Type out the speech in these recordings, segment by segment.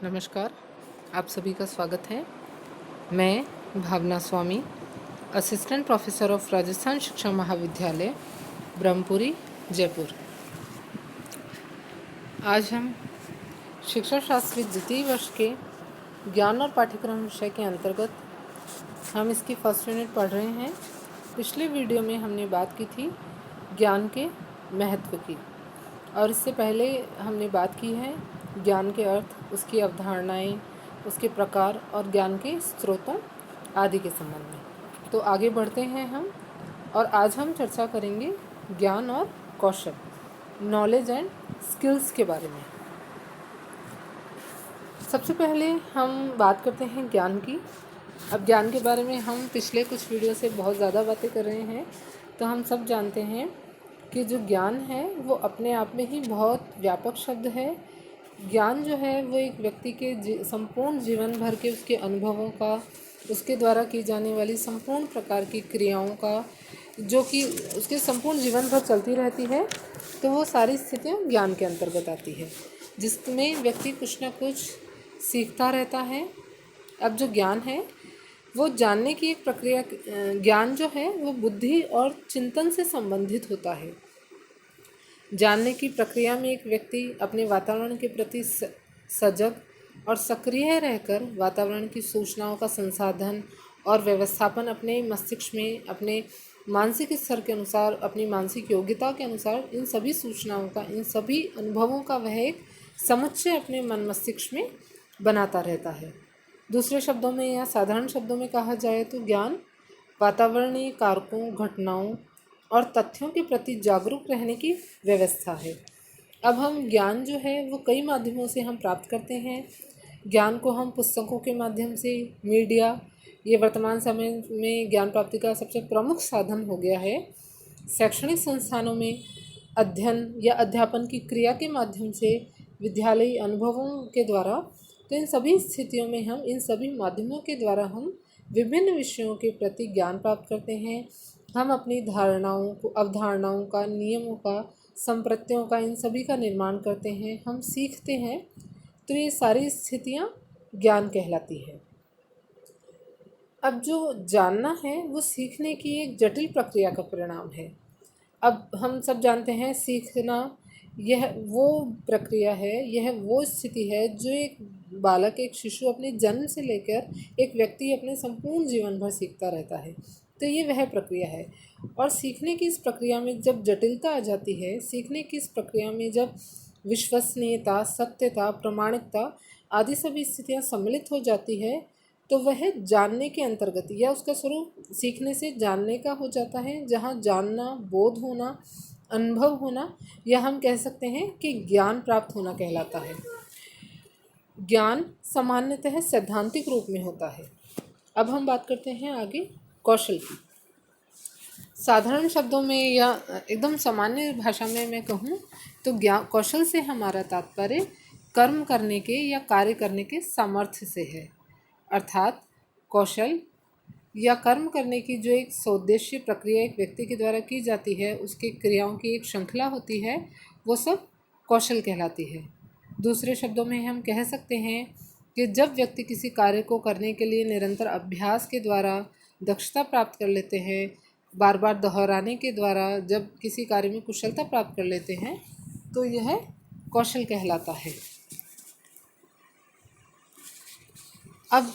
नमस्कार, आप सभी का स्वागत है। मैं भावना स्वामी, असिस्टेंट प्रोफेसर ऑफ राजस्थान शिक्षा महाविद्यालय, ब्रह्मपुरी, जयपुर। आज हम शिक्षा शास्त्री द्वितीय वर्ष के ज्ञान और पाठ्यक्रम विषय के अंतर्गत हम इसकी फर्स्ट यूनिट पढ़ रहे हैं। पिछले वीडियो में हमने बात की थी ज्ञान के महत्व की, और इससे पहले हमने बात की है ज्ञान के अर्थ, उसकी अवधारणाएं, उसके प्रकार और ज्ञान के स्रोतों आदि के संबंध में। तो आगे बढ़ते हैं हम, और आज हम चर्चा करेंगे ज्ञान और कौशल, नॉलेज एंड स्किल्स के बारे में। सबसे पहले हम बात करते हैं ज्ञान की। अब ज्ञान के बारे में हम पिछले कुछ वीडियो से बहुत ज़्यादा बातें कर रहे हैं, तो हम सब जानते हैं कि जो ज्ञान है वो अपने आप में ही बहुत व्यापक शब्द है। ज्ञान जो है वो एक व्यक्ति के संपूर्ण जीवन भर के उसके अनुभवों का, उसके द्वारा की जाने वाली संपूर्ण प्रकार की क्रियाओं का, जो कि उसके संपूर्ण जीवन भर चलती रहती है, तो वो सारी स्थितियाँ ज्ञान के अंतर्गत आती है, जिसमें व्यक्ति कुछ ना कुछ सीखता रहता है। अब जो ज्ञान है वो जानने की एक प्रक्रिया, ज्ञान जो है वो बुद्धि और चिंतन से संबंधित होता है। जानने की प्रक्रिया में एक व्यक्ति अपने वातावरण के प्रति सजग और सक्रिय रहकर वातावरण की सूचनाओं का संसाधन और व्यवस्थापन अपने मस्तिष्क में, अपने मानसिक स्तर के अनुसार, अपनी मानसिक योग्यता के अनुसार इन सभी सूचनाओं का, इन सभी अनुभवों का वह एक समुच्चय अपने मन मस्तिष्क में बनाता रहता है। दूसरे शब्दों में या साधारण शब्दों में कहा जाए तो ज्ञान वातावरणीय कारकों, घटनाओं और तथ्यों के प्रति जागरूक रहने की व्यवस्था है। अब हम ज्ञान जो है वो कई माध्यमों से हम प्राप्त करते हैं। ज्ञान को हम पुस्तकों के माध्यम से, मीडिया, ये वर्तमान समय में ज्ञान प्राप्ति का सबसे प्रमुख साधन हो गया है। शैक्षणिक संस्थानों में अध्ययन या अध्यापन की क्रिया के माध्यम से, विद्यालयी अनुभवों के द्वारा, तो इन सभी स्थितियों में हम, इन सभी माध्यमों के द्वारा हम विभिन्न विषयों के प्रति ज्ञान प्राप्त करते हैं। हम अपनी धारणाओं को, अवधारणाओं का, नियमों का, संप्रत्ययों का, इन सभी का निर्माण करते हैं, हम सीखते हैं। तो ये सारी स्थितियाँ ज्ञान कहलाती है। अब जो जानना है वो सीखने की एक जटिल प्रक्रिया का परिणाम है। अब हम सब जानते हैं सीखना यह वो प्रक्रिया है, यह वो स्थिति है जो एक बालक, एक शिशु अपने जन्म से लेकर एक व्यक्ति अपने संपूर्ण जीवन भर सीखता रहता है। तो ये वह प्रक्रिया है, और सीखने की इस प्रक्रिया में जब जटिलता आ जाती है, सीखने की इस प्रक्रिया में जब विश्वसनीयता, सत्यता, प्रामाणिकता आदि सभी स्थितियाँ सम्मिलित हो जाती है, तो वह जानने के अंतर्गत, या उसका स्वरूप सीखने से जानने का हो जाता है, जहाँ जानना, बोध होना, अनुभव होना, या हम कह सकते हैं कि ज्ञान प्राप्त होना कहलाता है। ज्ञान सामान्यतः सैद्धांतिक रूप में होता है। अब हम बात करते हैं आगे कौशल की। साधारण शब्दों में या एकदम सामान्य भाषा में मैं कहूँ तो ज्ञान, कौशल से हमारा तात्पर्य कर्म करने के या कार्य करने के सामर्थ्य से है। अर्थात कौशल या कर्म करने की जो एक सौद्देश्य प्रक्रिया एक व्यक्ति के द्वारा की जाती है, उसकी क्रियाओं की एक श्रृंखला होती है, वो सब कौशल कहलाती है। दूसरे शब्दों में हम कह सकते हैं कि जब व्यक्ति किसी कार्य को करने के लिए निरंतर अभ्यास के द्वारा दक्षता प्राप्त कर लेते हैं, बार बार दोहराने के द्वारा जब किसी कार्य में कुशलता प्राप्त कर लेते हैं, तो यह कौशल कहलाता है। अब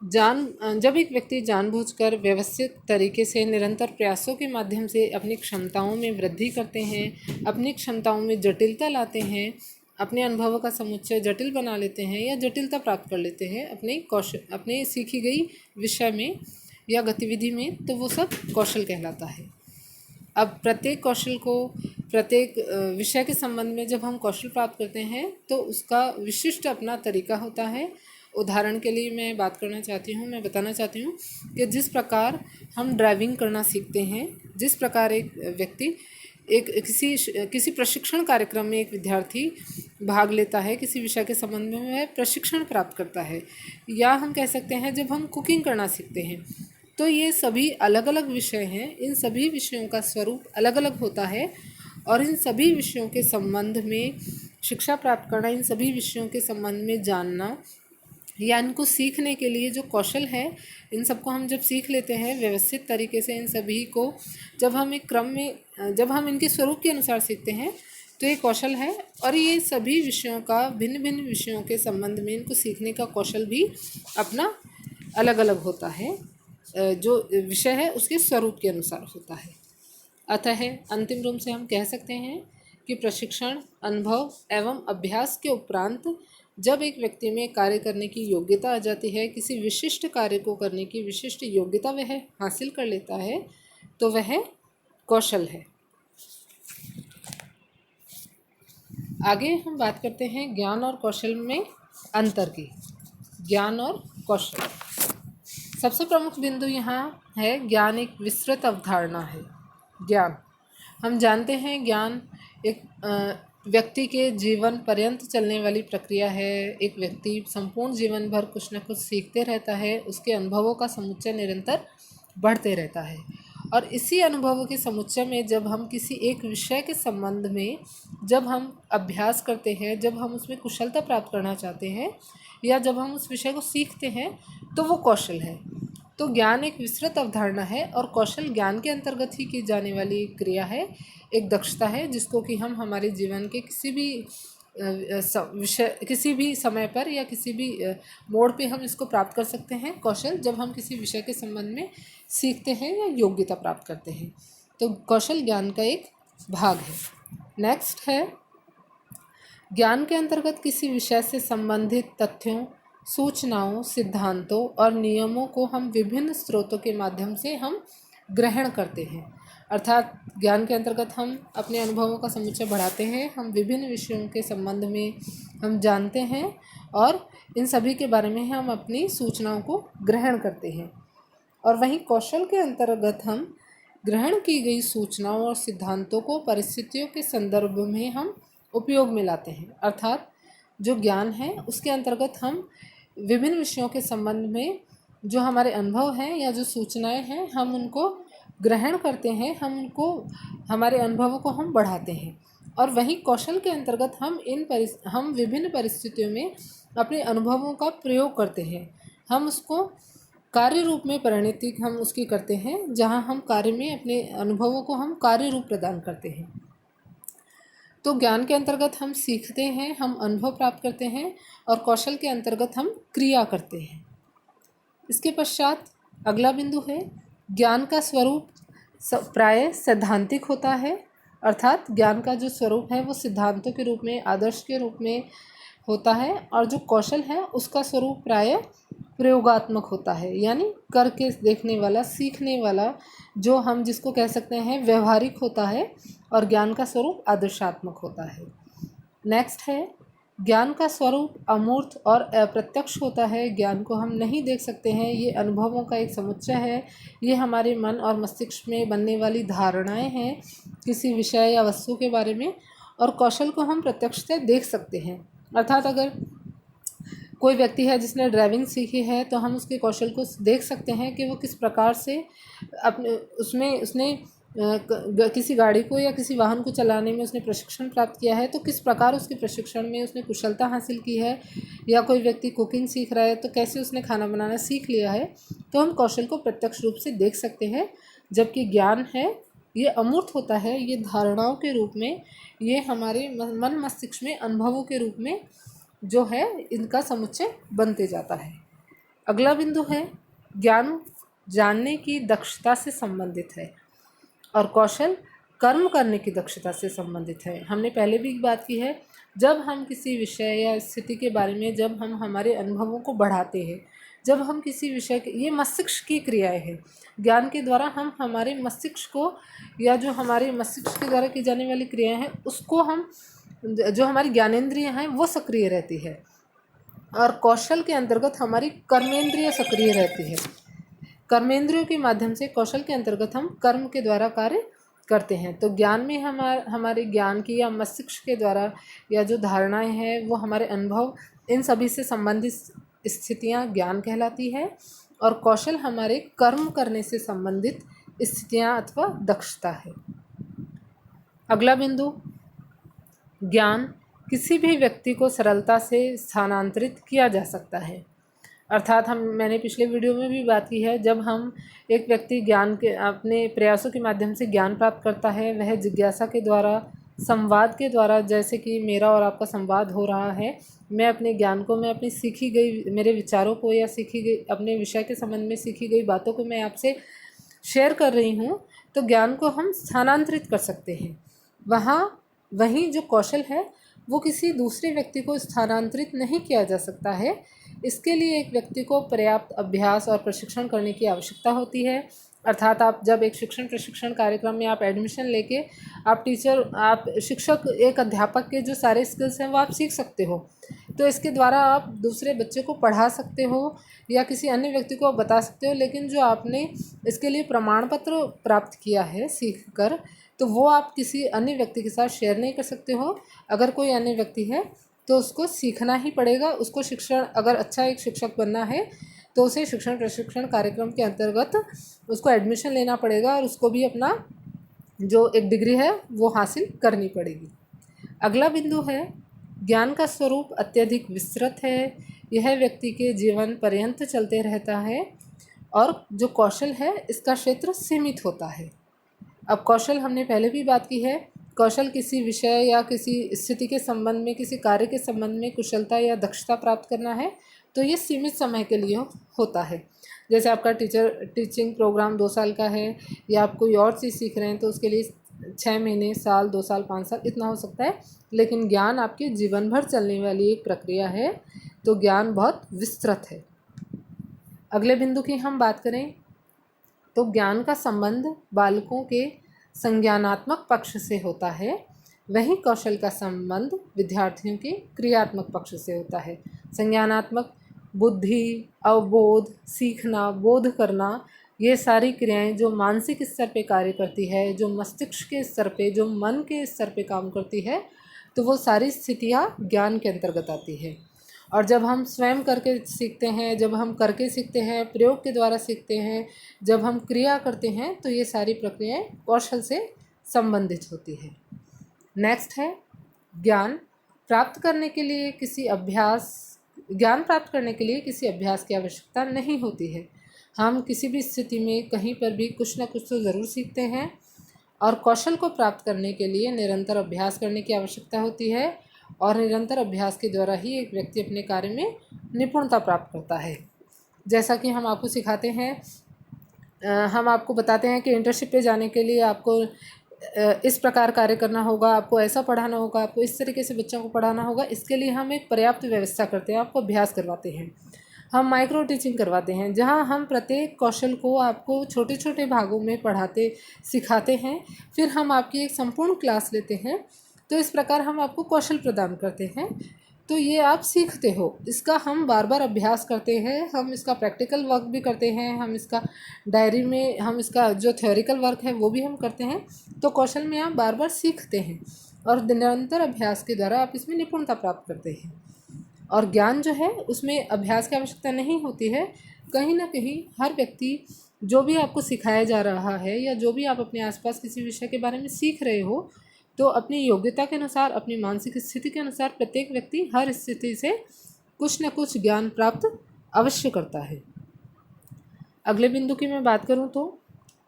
जब एक व्यक्ति जानबूझकर व्यवस्थित तरीके से निरंतर प्रयासों के माध्यम से अपनी क्षमताओं में वृद्धि करते हैं, अपनी क्षमताओं में जटिलता लाते हैं, अपने अनुभवों का समुच्चय जटिल बना लेते हैं या जटिलता प्राप्त कर लेते हैं अपने सीखी गई विषय में या गतिविधि में, तो वो सब कौशल कहलाता है। अब प्रत्येक कौशल को, प्रत्येक विषय के संबंध में जब हम कौशल प्राप्त करते हैं तो उसका विशिष्ट अपना तरीका होता है। उदाहरण के लिए मैं बताना चाहती हूँ कि जिस प्रकार हम ड्राइविंग करना सीखते हैं, जिस प्रकार एक व्यक्ति किसी प्रशिक्षण कार्यक्रम में एक विद्यार्थी भाग लेता है, किसी विषय के संबंध में वह प्रशिक्षण प्राप्त करता है, या हम कह सकते हैं जब हम कुकिंग करना सीखते हैं, तो ये सभी अलग अलग विषय हैं। इन सभी विषयों का स्वरूप अलग अलग होता है, और इन सभी विषयों के संबंध में शिक्षा प्राप्त करना, इन सभी विषयों के संबंध में जानना या इनको सीखने के लिए जो कौशल है, इन सबको हम जब सीख लेते हैं व्यवस्थित तरीके से, इन सभी को जब हम एक क्रम में, जब हम इनके स्वरूप के अनुसार सीखते हैं तो ये कौशल है। और ये सभी विषयों का, भिन्न भिन्न विषयों के संबंध में इनको सीखने का कौशल भी अपना अलग अलग होता है, जो विषय है उसके स्वरूप के अनुसार होता है। अतः अंतिम रूप से हम कह सकते हैं कि प्रशिक्षण, अनुभव एवं अभ्यास के उपरांत जब एक व्यक्ति में कार्य करने की योग्यता आ जाती है, किसी विशिष्ट कार्य को करने की विशिष्ट योग्यता वह हासिल कर लेता है, तो वह कौशल है। आगे हम बात करते हैं ज्ञान और कौशल में अंतर की। ज्ञान और कौशल, सबसे प्रमुख बिंदु यहाँ है, ज्ञान एक विस्तृत अवधारणा है। ज्ञान, हम जानते हैं ज्ञान एक व्यक्ति के जीवन पर्यंत चलने वाली प्रक्रिया है। एक व्यक्ति संपूर्ण जीवन भर कुछ न कुछ सीखते रहता है, उसके अनुभवों का समुच्चय निरंतर बढ़ते रहता है। और इसी अनुभवों के समुच्चय में जब हम किसी एक विषय के संबंध में जब हम अभ्यास करते हैं, जब हम उसमें कुशलता प्राप्त करना चाहते हैं या जब हम उस विषय को सीखते हैं, तो वो कौशल है। तो ज्ञान एक विस्तृत अवधारणा है और कौशल ज्ञान के अंतर्गत ही की जाने वाली एक क्रिया है, एक दक्षता है, जिसको कि हम हमारे जीवन के किसी भी विषय, किसी भी समय पर या किसी भी मोड़ पे हम इसको प्राप्त कर सकते हैं। कौशल जब हम किसी विषय के संबंध में सीखते हैं या योग्यता प्राप्त करते हैं, तो कौशल ज्ञान का एक भाग है। नेक्स्ट है, ज्ञान के अंतर्गत किसी विषय से संबंधित तथ्यों, सूचनाओं, सिद्धांतों और नियमों को हम विभिन्न स्रोतों के माध्यम से हम ग्रहण करते हैं। अर्थात ज्ञान के अंतर्गत हम अपने अनुभवों का समुच्चय बढ़ाते हैं, हम विभिन्न विषयों के संबंध में हम जानते हैं और इन सभी के बारे में हम अपनी सूचनाओं को ग्रहण करते हैं। और वहीं कौशल के अंतर्गत हम ग्रहण की गई सूचनाओं और सिद्धांतों को परिस्थितियों के संदर्भ में हम उपयोग में लाते हैं। अर्थात जो ज्ञान है उसके अंतर्गत हम विभिन्न विषयों के संबंध में जो हमारे अनुभव हैं या जो सूचनाएं हैं, हम उनको ग्रहण करते हैं, हम उनको, हमारे अनुभवों को हम बढ़ाते हैं। और वहीं कौशल के अंतर्गत हम विभिन्न परिस्थितियों में अपने अनुभवों का प्रयोग करते हैं, हम उसको कार्य रूप में परिणति हम उसकी करते हैं, जहाँ हम कार्य में अपने अनुभवों को हम कार्य रूप प्रदान करते हैं। तो ज्ञान के अंतर्गत हम सीखते हैं, हम अनुभव प्राप्त करते हैं, और कौशल के अंतर्गत हम क्रिया करते हैं। इसके पश्चात अगला बिंदु है, ज्ञान का स्वरूप प्रायः सैद्धांतिक होता है। अर्थात ज्ञान का जो स्वरूप है वो सिद्धांतों के रूप में, आदर्श के रूप में होता है, और जो कौशल है उसका स्वरूप प्रायः प्रयोगात्मक होता है, यानी करके देखने वाला, सीखने वाला, जो हम जिसको कह सकते हैं व्यवहारिक होता है। और ज्ञान का स्वरूप आदर्शात्मक होता है। नेक्स्ट है, ज्ञान का स्वरूप अमूर्त और अप्रत्यक्ष होता है। ज्ञान को हम नहीं देख सकते हैं, ये अनुभवों का एक समुच्चय है, ये हमारे मन और मस्तिष्क में बनने वाली धारणाएं हैं किसी विषय या वस्तु के बारे में। और कौशल को हम प्रत्यक्षतः देख सकते हैं। अर्थात अगर कोई व्यक्ति है जिसने ड्राइविंग सीखी है, तो हम उसके कौशल को देख सकते हैं कि वो किस प्रकार से अपने उसने किसी गाड़ी को या किसी वाहन को चलाने में उसने प्रशिक्षण प्राप्त किया है, तो किस प्रकार उसके प्रशिक्षण में उसने कुशलता हासिल की है। या कोई व्यक्ति कुकिंग सीख रहा है, तो कैसे उसने खाना बनाना सीख लिया है। तो हम कौशल को प्रत्यक्ष रूप से देख सकते हैं। जबकि ज्ञान है ये अमूर्त होता है, ये धारणाओं के रूप में, ये हमारे मन मस्तिष्क में अनुभवों के रूप में जो है इनका समुच्चय बनते जाता है। अगला बिंदु है, ज्ञान जानने की दक्षता से संबंधित है और कौशल कर्म करने की दक्षता से संबंधित है। हमने पहले भी बात की है, जब हम किसी विषय या स्थिति के बारे में जब हम हमारे अनुभवों को बढ़ाते हैं, जब हम किसी विषय के, ये मस्तिष्क की क्रियाएं हैं। ज्ञान के द्वारा हम हमारे मस्तिष्क को, या जो हमारे मस्तिष्क के द्वारा की जाने वाली क्रियाएं हैं उसको हम, जो हमारी ज्ञानेंद्रियां हैं वो सक्रिय रहती है, और कौशल के अंतर्गत हमारी कर्मेंद्रिय सक्रिय रहती है। कर्मेंद्रियों के माध्यम से कौशल के अंतर्गत हम कर्म के द्वारा कार्य करते हैं। तो ज्ञान में हमारे ज्ञान की या मस्तिष्क के द्वारा या जो धारणाएं हैं वो हमारे अनुभव, इन सभी से संबंधित स्थितियां ज्ञान कहलाती है, और कौशल हमारे कर्म करने से संबंधित स्थितियां अथवा दक्षता है। अगला बिंदु, ज्ञान किसी भी व्यक्ति को सरलता से स्थानांतरित किया जा सकता है। अर्थात मैंने पिछले वीडियो में भी बात की है, जब हम एक व्यक्ति ज्ञान के अपने प्रयासों के माध्यम से ज्ञान प्राप्त करता है, वह जिज्ञासा के द्वारा, संवाद के द्वारा, जैसे कि मेरा और आपका संवाद हो रहा है, मैं अपने ज्ञान को, मैं अपनी सीखी गई, मेरे विचारों को या सीखी गई अपने विषय के संबंध में सीखी गई बातों को मैं आपसे शेयर कर रही हूँ, तो ज्ञान को हम स्थानांतरित कर सकते हैं। वहीं जो कौशल है वो किसी दूसरे व्यक्ति को स्थानांतरित नहीं किया जा सकता है। इसके लिए एक व्यक्ति को पर्याप्त अभ्यास और प्रशिक्षण करने की आवश्यकता होती है। अर्थात आप जब एक शिक्षण प्रशिक्षण कार्यक्रम में आप एडमिशन लेके आप शिक्षक, एक अध्यापक के जो सारे स्किल्स हैं वो आप सीख सकते हो। तो इसके द्वारा आप दूसरे बच्चे को पढ़ा सकते हो या किसी अन्य व्यक्ति को बता सकते हो, लेकिन जो आपने इसके लिए प्रमाण पत्र प्राप्त किया है सीख कर, तो वो आप किसी अन्य व्यक्ति के साथ शेयर नहीं कर सकते हो। अगर कोई अन्य व्यक्ति है तो उसको सीखना ही पड़ेगा। उसको शिक्षण, अगर अच्छा एक शिक्षक बनना है तो उसे शिक्षण प्रशिक्षण कार्यक्रम के अंतर्गत उसको एडमिशन लेना पड़ेगा और उसको भी अपना जो एक डिग्री है वो हासिल करनी पड़ेगी। अगला बिंदु है, ज्ञान का स्वरूप अत्यधिक विस्तृत है। यह व्यक्ति के जीवन पर्यंत चलते रहता है और जो कौशल है इसका क्षेत्र सीमित होता है। अब कौशल हमने पहले भी बात की है, कौशल किसी विषय या किसी स्थिति के संबंध में, किसी कार्य के संबंध में कुशलता या दक्षता प्राप्त करना है तो ये सीमित समय के लिए होता है। जैसे आपका टीचिंग प्रोग्राम 2 साल का है या आप कोई और चीज़ सीख रहे हैं तो उसके लिए 6 महीने, साल, 2 साल, 5 साल इतना हो सकता है। लेकिन ज्ञान आपके जीवन भर चलने वाली एक प्रक्रिया है, तो ज्ञान बहुत विस्तृत है। अगले बिंदु की हम बात करें तो ज्ञान का संबंध बालकों के संज्ञानात्मक पक्ष से होता है, वहीं कौशल का संबंध विद्यार्थियों के क्रियात्मक पक्ष से होता है। संज्ञानात्मक बुद्धि, अवबोध, सीखना, बोध करना, ये सारी क्रियाएं जो मानसिक स्तर पे कार्य करती है, जो मस्तिष्क के स्तर पे, जो मन के स्तर पे काम करती है, तो वो सारी स्थितियाँ ज्ञान के अंतर्गत आती है। और जब हम स्वयं करके सीखते हैं, जब हम करके सीखते हैं, प्रयोग के द्वारा सीखते हैं, जब हम क्रिया करते हैं, तो ये सारी प्रक्रियाएं कौशल से संबंधित होती है। नेक्स्ट है, ज्ञान प्राप्त करने के लिए किसी अभ्यास की आवश्यकता नहीं होती है। हम किसी भी स्थिति में कहीं पर भी कुछ ना कुछ तो ज़रूर सीखते हैं और कौशल को प्राप्त करने के लिए निरंतर अभ्यास करने की आवश्यकता होती है और निरंतर अभ्यास के द्वारा ही एक व्यक्ति अपने कार्य में निपुणता प्राप्त करता है। जैसा कि हम आपको सिखाते हैं, हम आपको बताते हैं कि इंटर्नशिप पे जाने के लिए आपको इस प्रकार कार्य करना होगा, आपको ऐसा पढ़ाना होगा, आपको इस तरीके से बच्चों को पढ़ाना होगा। इसके लिए हम एक पर्याप्त व्यवस्था करते हैं, आपको अभ्यास करवाते हैं, हम माइक्रो टीचिंग करवाते हैं, जहां हम प्रत्येक कौशल को आपको छोटे छोटे भागों में पढ़ाते सिखाते हैं। फिर हम आपकी एक संपूर्ण क्लास लेते हैं, तो इस प्रकार हम आपको कौशल प्रदान करते हैं। तो ये आप सीखते हो, इसका हम बार बार अभ्यास करते हैं, हम इसका प्रैक्टिकल वर्क भी करते हैं, हम इसका डायरी में, हम इसका जो थ्योरिकल वर्क है वो भी हम करते हैं। तो कौशल में आप बार बार सीखते हैं और निरंतर अभ्यास के द्वारा आप इसमें निपुणता प्राप्त करते हैं। और ज्ञान जो है उसमें अभ्यास की आवश्यकता नहीं होती है। कहीं ना कहीं हर व्यक्ति, जो भी आपको सिखाया जा रहा है या जो भी आप अपने आसपास किसी विषय के बारे में सीख रहे हो, तो अपनी योग्यता के अनुसार, अपनी मानसिक स्थिति के अनुसार प्रत्येक व्यक्ति हर स्थिति से कुछ न कुछ ज्ञान प्राप्त अवश्य करता है। अगले बिंदु की मैं बात करूं तो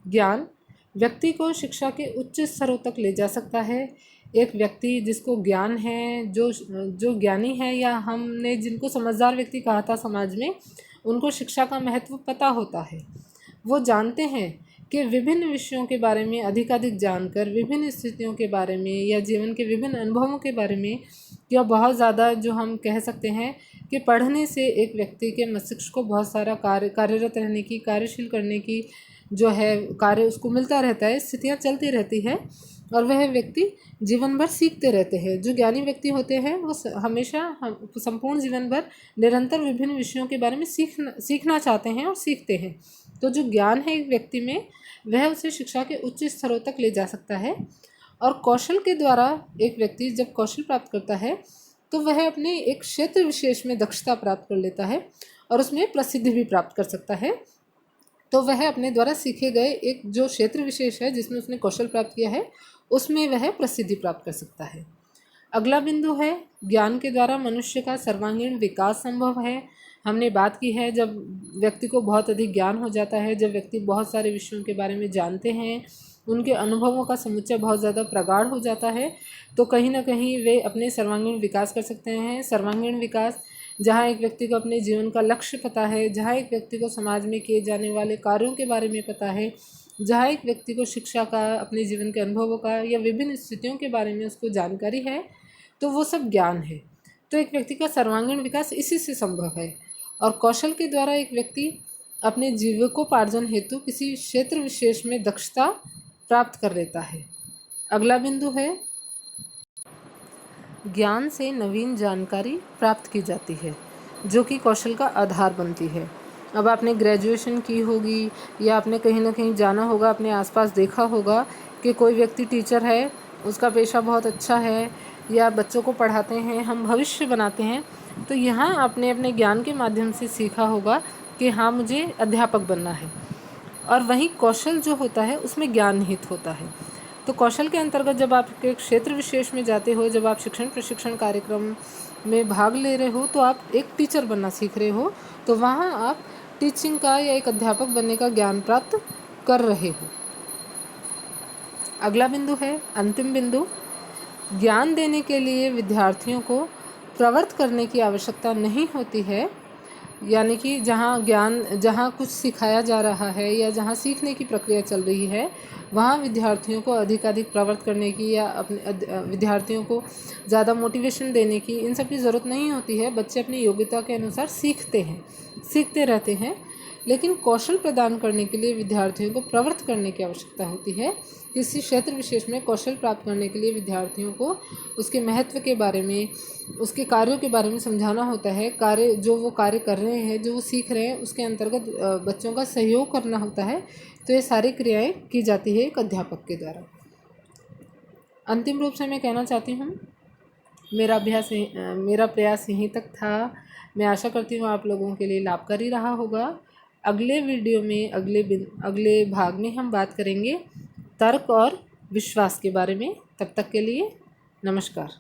ज्ञान व्यक्ति को शिक्षा के उच्च स्तरों तक ले जा सकता है। एक व्यक्ति जिसको ज्ञान है, जो ज्ञानी है, या हमने जिनको समझदार व्यक्ति कहा था समाज में, उनको शिक्षा का महत्व पता होता है। वो जानते हैं कि विभिन्न विषयों के बारे में अधिकाधिक जानकर, विभिन्न स्थितियों के बारे में या जीवन के विभिन्न अनुभवों के बारे में, या बहुत ज़्यादा जो हम कह सकते हैं कि पढ़ने से एक व्यक्ति के मस्तिष्क को बहुत सारा कार्यरत रहने की, कार्यशील करने की जो है कार्य उसको मिलता रहता है, स्थितियाँ चलती रहती है और वह व्यक्ति जीवन भर सीखते रहते हैं। जो ज्ञानी व्यक्ति होते हैं वो हमेशा संपूर्ण जीवन भर निरंतर विभिन्न विषयों के बारे में सीखना चाहते हैं और सीखते हैं। तो जो ज्ञान है एक व्यक्ति में, वह उसे शिक्षा के उच्च स्तरों तक ले जा सकता है। और कौशल के द्वारा एक व्यक्ति जब कौशल प्राप्त करता है तो वह अपने एक क्षेत्र विशेष में दक्षता प्राप्त कर लेता है और उसमें प्रसिद्धि भी प्राप्त कर सकता है। तो वह अपने द्वारा सीखे गए एक जो क्षेत्र विशेष है जिसमें उसने कौशल प्राप्त किया है, उसमें वह प्रसिद्धि प्राप्त कर सकता है। अगला बिंदु है ज्ञान के द्वारा मनुष्य का सर्वांगीण विकास संभव है। हमने बात की है जब व्यक्ति को बहुत अधिक ज्ञान हो जाता है, जब व्यक्ति बहुत सारे विषयों के बारे में जानते हैं, उनके अनुभवों का समुच्चय बहुत ज़्यादा प्रगाढ़ हो जाता है, तो कहीं ना कहीं वे अपने सर्वांगीण विकास कर सकते हैं। सर्वांगीण विकास जहाँ एक व्यक्ति को अपने जीवन का लक्ष्य पता है, जहाँ एक व्यक्ति को समाज में किए जाने वाले कार्यों के बारे में पता है, जहाँ एक व्यक्ति को शिक्षा का, अपने जीवन के अनुभवों का या विभिन्न स्थितियों के बारे में उसको जानकारी है, तो वो सब ज्ञान है। तो एक व्यक्ति का सर्वांगीण विकास इसी से संभव है। और कौशल के द्वारा एक व्यक्ति अपने जीविकोपार्जन हेतु किसी क्षेत्र विशेष में दक्षता प्राप्त कर लेता है। अगला बिंदु है ज्ञान से नवीन जानकारी प्राप्त की जाती है, जो कि कौशल का आधार बनती है। अब आपने ग्रेजुएशन की होगी या आपने कहीं ना कहीं जाना होगा, अपने आसपास देखा होगा कि कोई व्यक्ति टीचर है, उसका पेशा बहुत अच्छा है, या बच्चों को पढ़ाते हैं, हम भविष्य बनाते हैं, तो यहाँ आपने अपने ज्ञान के माध्यम से सीखा होगा कि हाँ मुझे अध्यापक बनना है। और वहीं कौशल जो होता है उसमें ज्ञान निहित होता है। तो कौशल के अंतर्गत जब आप एक क्षेत्र विशेष में जाते हो, जब आप शिक्षण प्रशिक्षण कार्यक्रम में भाग ले रहे हो, तो आप एक टीचर बनना सीख रहे हो, तो वहाँ आप टीचिंग का या एक अध्यापक बनने का ज्ञान प्राप्त कर रहे हो। अगला बिंदु है अंतिम बिंदु, ज्ञान देने के लिए विद्यार्थियों को प्रवृत्त करने की आवश्यकता नहीं होती है। यानी कि जहाँ कुछ सिखाया जा रहा है या जहाँ सीखने की प्रक्रिया चल रही है, वहाँ विद्यार्थियों को अधिकाधिक प्रवृत्त करने की या अपने विद्यार्थियों को ज़्यादा मोटिवेशन देने की, इन सब की ज़रूरत नहीं होती है। बच्चे अपनी योग्यता के अनुसार सीखते रहते हैं। लेकिन कौशल प्रदान करने के लिए विद्यार्थियों को प्रवृत्त करने की आवश्यकता होती है। किसी क्षेत्र विशेष में कौशल प्राप्त करने के लिए विद्यार्थियों को उसके महत्व के बारे में, उसके कार्यों के बारे में समझाना होता है। जो वो कार्य कर रहे हैं, जो वो सीख रहे हैं, उसके अंतर्गत बच्चों का सहयोग करना होता है। तो ये सारी क्रियाएं की जाती है एक अध्यापक के द्वारा। अंतिम रूप से मैं कहना चाहती हूँ, मेरा प्रयास यहीं तक था। मैं आशा करती हूँ आप लोगों के लिए लाभकारी रहा होगा। अगले वीडियो में, अगले भाग में हम बात करेंगे तर्क और विश्वास के बारे में। तब तक के लिए नमस्कार।